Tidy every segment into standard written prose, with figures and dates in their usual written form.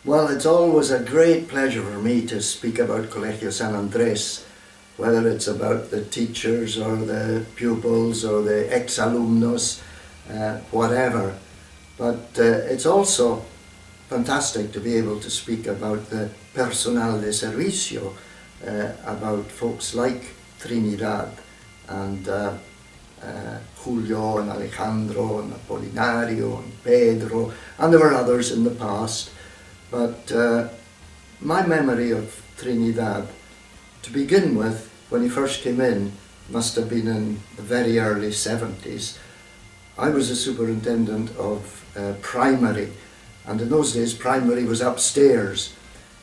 Well, it's always a great pleasure for me to speak about Colegio San Andres, whether it's about the teachers or the pupils or the ex-alumnos, whatever. But it's also fantastic to be able to speak about the personal de servicio, about folks like Trinidad and Julio and Alejandro and Apolinario and Pedro, and there were others in the past. But my memory of Trinidad, to begin with, when he first came in, must have been in the very early 70s. I was a superintendent of primary, and in those days primary was upstairs,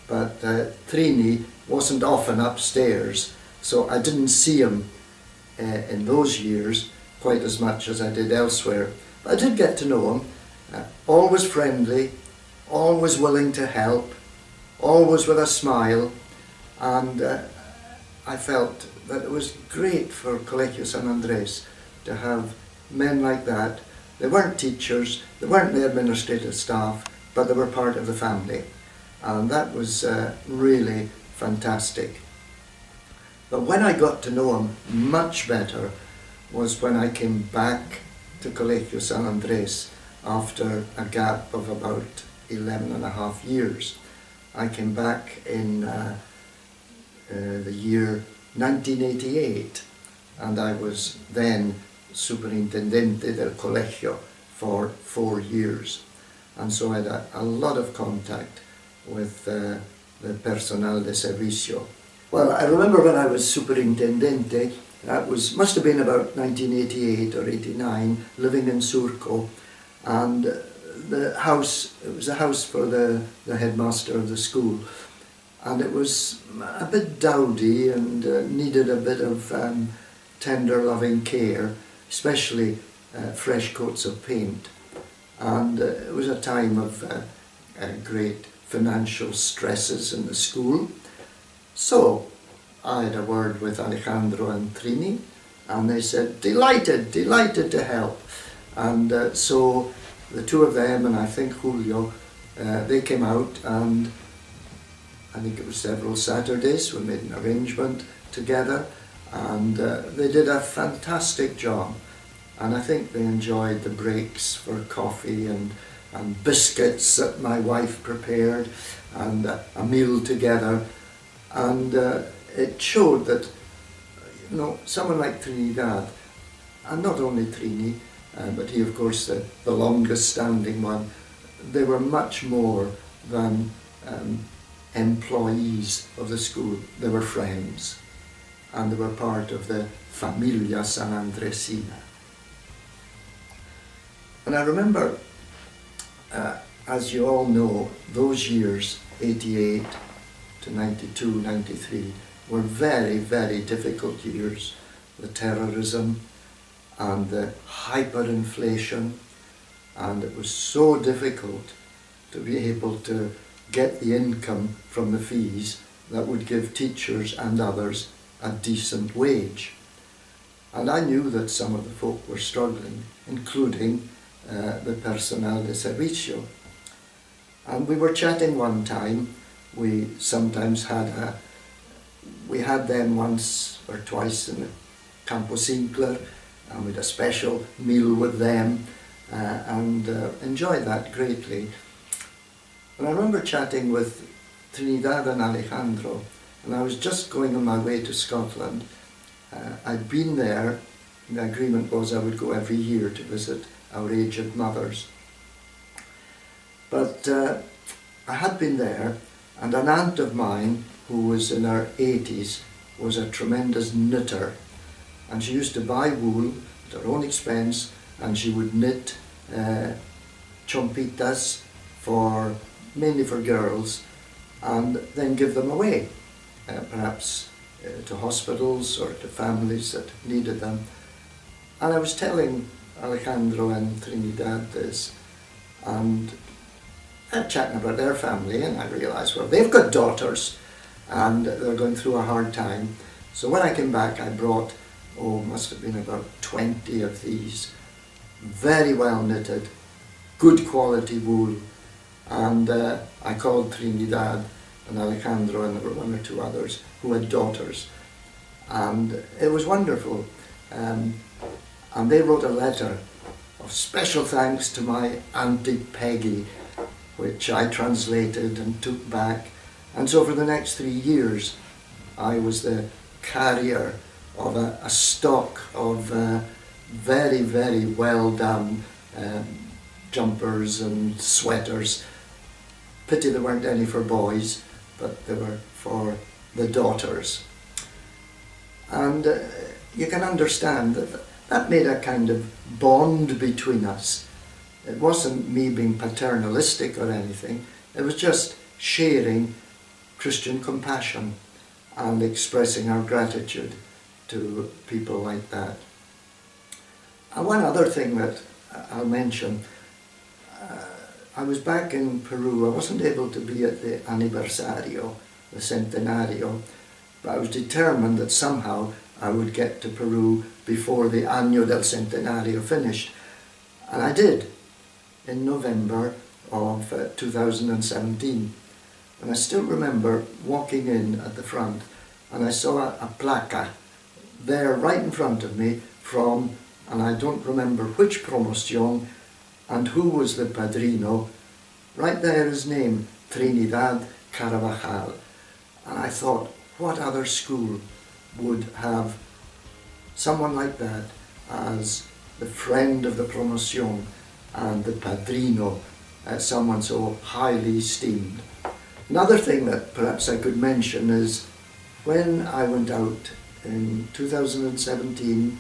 but Trini wasn't often upstairs, so I didn't see him in those years quite as much as I did elsewhere. But I did get to know him, always friendly, always willing to help, always with a smile, and I felt that it was great for Colegio San Andres to have men like that. They weren't teachers, they weren't the administrative staff, but they were part of the family, and that was really fantastic. But when I got to know him much better was when I came back to Colegio San Andres after a gap of about 11 and a half years. I came back in the year 1988, and I was then Superintendente del Colegio for 4 years, and so I had a lot of contact with the personal de servicio. Well, I remember when I was Superintendente, that must have been about 1988 or 89, living in Surco, and it was a house for the headmaster of the school, and it was a bit dowdy and needed a bit of tender loving care, especially fresh coats of paint. And it was a time of great financial stresses in the school. So I had a word with Alejandro and Trini, and they said, delighted to help. And so the two of them, and I think Julio, they came out, and I think it was several Saturdays, we made an arrangement together, and they did a fantastic job. And I think they enjoyed the breaks for coffee and biscuits that my wife prepared, and a meal together. And it showed that, someone like Trinidad, and not only Trini, but he, of course, the longest standing one, they were much more than employees of the school. They were friends, and they were part of the Familia San Andresina. And I remember, as you all know, those years, 88 to 92, 93, were very, very difficult years. The terrorism and the hyperinflation, and it was so difficult to be able to get the income from the fees that would give teachers and others a decent wage. And I knew that some of the folk were struggling, including the personal de servicio. And we were chatting one time. We sometimes had them once or twice in the Campo Sinclair, and we had a special meal with them, and enjoyed that greatly. And I remember chatting with Trinidad and Alejandro, and I was just going on my way to Scotland. I'd been there, and the agreement was I would go every year to visit our aged mothers. But I had been there, and an aunt of mine, who was in her 80s, was a tremendous knitter, and she used to buy wool at her own expense, and she would knit chompitas mainly for girls, and then give them away, perhaps to hospitals or to families that needed them. And I was telling Alejandro and Trinidad this, and chatting about their family, and I realised, well, they've got daughters and they're going through a hard time. So when I came back, I brought, must have been about 20 of these very well knitted, good quality wool, And I called Trinidad and Alejandro, and there were one or two others who had daughters. And it was wonderful. And they wrote a letter of special thanks to my Auntie Peggy, which I translated and took back. And so for the next 3 years, I was the carrier of a stock of very, very well done jumpers and sweaters. Pity there weren't any for boys, but they were for the daughters. And you can understand that that made a kind of bond between us. It wasn't me being paternalistic or anything. It was just sharing Christian compassion and expressing our gratitude to people like that. And one other thing that I'll mention, I was back in Peru. I wasn't able to be at the aniversario, the centenario, but I was determined that somehow I would get to Peru before the Año del Centenario finished. And I did, in November of 2017. And I still remember walking in at the front, and I saw a placa there right in front of me from, and I don't remember which promoción and who was the padrino. Right there his name, Trinidad Carvajal. And I thought, what other school would have someone like that as the friend of the promoción and the padrino, someone so highly esteemed. Another thing that perhaps I could mention is when I went out in 2017,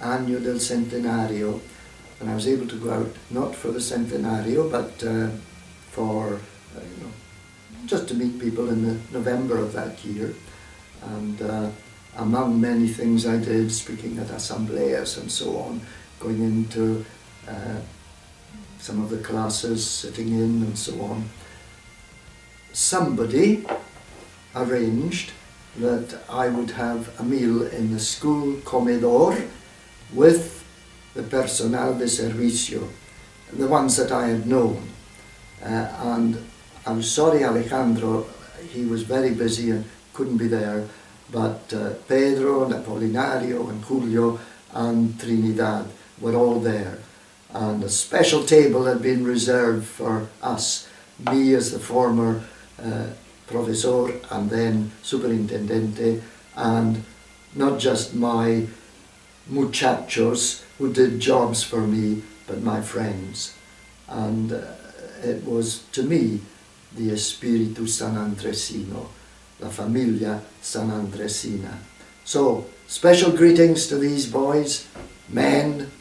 Año del Centenario, and I was able to go out not for the Centenario, but for just to meet people in the November of that year. And among many things I did, speaking at assembleas and so on, going into some of the classes, sitting in and so on. Somebody arranged that I would have a meal in the school comedor with the personal de servicio, the ones that I had known. And I'm sorry, Alejandro, he was very busy and couldn't be there, but Pedro and Apolinario and Julio and Trinidad were all there. And a special table had been reserved for us, me as the former professor and then superintendente, and not just my muchachos who did jobs for me, but my friends. And it was, to me, the Espíritu Sanandresino, la familia Sanandresina. So, special greetings to these boys, men,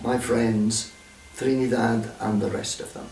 my friends, Trinidad and the rest of them.